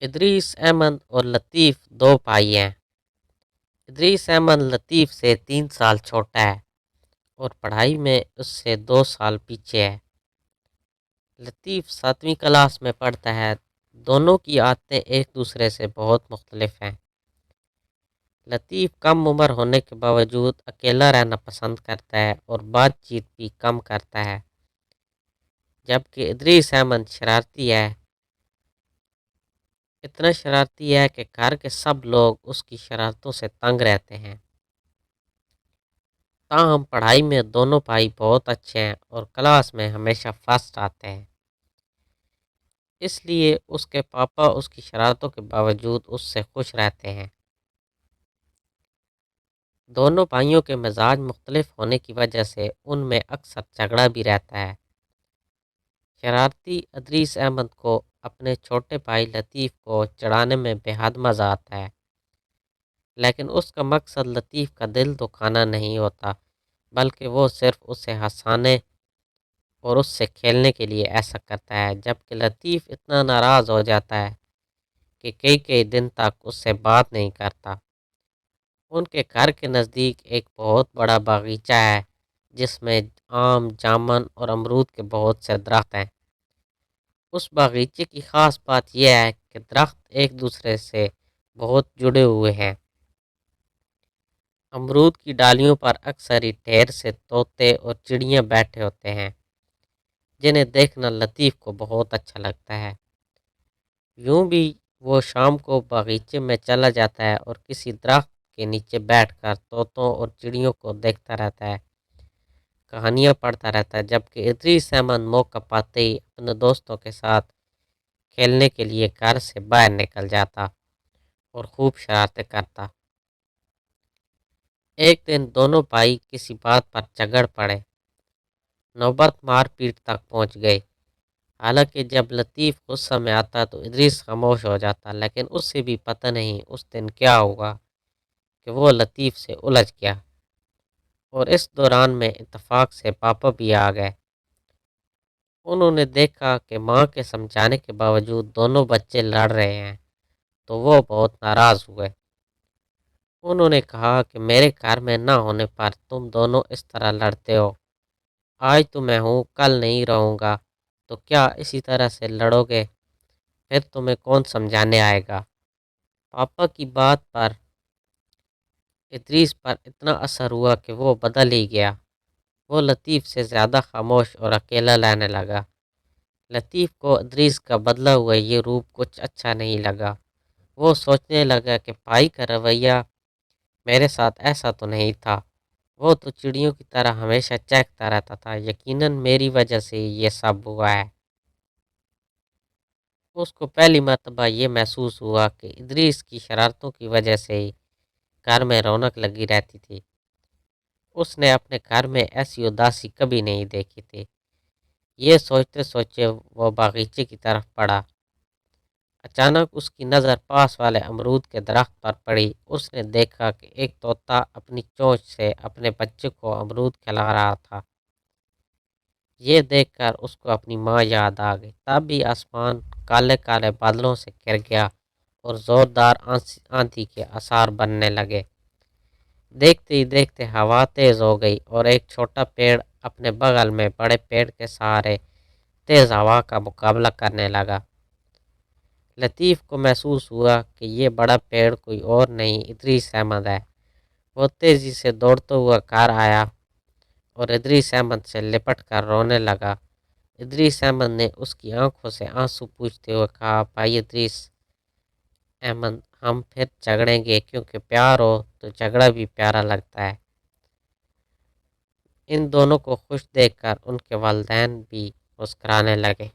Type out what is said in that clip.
ادریس احمد اور لطیف دو بھائی ہیں۔ ادریس احمد لطیف سے 3 سال چھوٹا ہے اور پڑھائی میں اس سے 2 سال پیچھے ہے۔ لطیف 7ویں کلاس میں پڑھتا ہے۔ دونوں کی عادتیں ایک دوسرے سے بہت مختلف ہیں۔ لطیف کم عمر ہونے کے باوجود اکیلا رہنا پسند کرتا ہے اور بات چیت بھی کم کرتا ہے، جبکہ ادریس احمد شرارتی ہے۔ اتنا شرارتی ہے کہ گھر کے سب لوگ اس کی شرارتوں سے تنگ رہتے ہیں۔ تاہم پڑھائی میں دونوں بھائی بہت اچھے ہیں اور کلاس میں ہمیشہ فرسٹ آتے ہیں۔ اس لیے اس کے پاپا اس کی شرارتوں کے باوجود اس سے خوش رہتے ہیں۔ دونوں بھائیوں کے مزاج مختلف ہونے کی وجہ سے ان میں اکثر جھگڑا بھی رہتا ہے۔ شرارتی ادریس احمد کو اپنے چھوٹے بھائی لطیف کو چڑھانے میں بے حد مزہ آتا ہے، لیکن اس کا مقصد لطیف کا دل دکھانا نہیں ہوتا، بلکہ وہ صرف اسے ہنسانے اور اس سے کھیلنے کے لیے ایسا کرتا ہے۔ جبکہ لطیف اتنا ناراض ہو جاتا ہے کہ کئی دن تک اس سے بات نہیں کرتا۔ ان کے گھر کے نزدیک ایک بہت بڑا باغیچہ ہے جس میں آم، جامن اور امرود کے بہت سے درخت ہیں۔ اس باغیچے کی خاص بات یہ ہے کہ درخت ایک دوسرے سے بہت جڑے ہوئے ہیں۔ امرود کی ڈالیوں پر اکثر ہی ڈھیر سے طوطے اور چڑیاں بیٹھے ہوتے ہیں، جنہیں دیکھنا لطیف کو بہت اچھا لگتا ہے۔ یوں بھی وہ شام کو باغیچے میں چلا جاتا ہے اور کسی درخت کے نیچے بیٹھ کر طوطوں اور چڑیوں کو دیکھتا رہتا ہے، کہانیاں پڑھتا رہتا ہے، جبکہ ادریس احمد موقع پاتے ہی اپنے دوستوں کے ساتھ کھیلنے کے لیے گھر سے باہر نکل جاتا اور خوب شرارتیں کرتا۔ ایک دن دونوں بھائی کسی بات پر جھگڑ پڑے، نوبت مار پیٹ تک پہنچ گئی۔ حالانکہ جب لطیف غصہ میں آتا تو ادریس خاموش ہو جاتا، لیکن اس سے بھی پتہ نہیں اس دن کیا ہوا کہ وہ لطیف سے الجھ گیا، اور اس دوران میں اتفاق سے پاپا بھی آ گئے۔ انہوں نے دیکھا کہ ماں کے سمجھانے کے باوجود دونوں بچے لڑ رہے ہیں تو وہ بہت ناراض ہوئے۔ انہوں نے کہا کہ میرے گھر میں نہ ہونے پر تم دونوں اس طرح لڑتے ہو، آج تو میں ہوں، کل نہیں رہوں گا، تو کیا اسی طرح سے لڑو گے؟ پھر تمہیں کون سمجھانے آئے گا؟ پاپا کی بات پر ادریس پر اتنا اثر ہوا کہ وہ بدل ہی گیا۔ وہ لطیف سے زیادہ خاموش اور اکیلا رہنے لگا۔ لطیف کو ادریس کا بدلا ہوا یہ روپ کچھ اچھا نہیں لگا۔ وہ سوچنے لگا کہ بھائی کا رویہ میرے ساتھ ایسا تو نہیں تھا، وہ تو چڑیوں کی طرح ہمیشہ چہکتا رہتا تھا، یقیناً میری وجہ سے یہ سب ہوا ہے۔ اس کو پہلی مرتبہ یہ محسوس ہوا کہ ادریس کی شرارتوں کی وجہ سے ہی گھر میں رونق لگی رہتی تھی۔ اس نے اپنے گھر میں ایسی اداسی کبھی نہیں دیکھی تھی۔ یہ سوچتے سوچتے وہ باغیچے کی طرف بڑھا۔ اچانک اس کی نظر پاس والے امرود کے درخت پر پڑی۔ اس نے دیکھا کہ ایک طوطا اپنی چونچ سے اپنے بچے کو امرود کھلا رہا تھا۔ یہ دیکھ کر اس کو اپنی ماں یاد آ گئی۔ تب بھی آسمان کالے کالے بادلوں سے گھر گیا اور زوردار آندھی کے آثار بننے لگے۔ دیکھتے ہی دیکھتے ہوا تیز ہو گئی اور ایک چھوٹا پیڑ اپنے بغل میں بڑے پیڑ کے سہارے تیز ہوا کا مقابلہ کرنے لگا۔ لطیف کو محسوس ہوا کہ یہ بڑا پیڑ کوئی اور نہیں ادریس احمد ہے۔ وہ تیزی سے دوڑتا ہوا گھر آیا اور ادریس احمد سے لپٹ کر رونے لگا۔ ادریس احمد نے اس کی آنکھوں سے آنسو پوچھتے ہوئے کہا، بھائی ادریس احمد، ہم پھر جھگڑیں گے، کیونکہ پیار ہو تو جھگڑا بھی پیارا لگتا ہے۔ ان دونوں کو خوش دیکھ کر ان کے والدین بھی مسکرانے لگے۔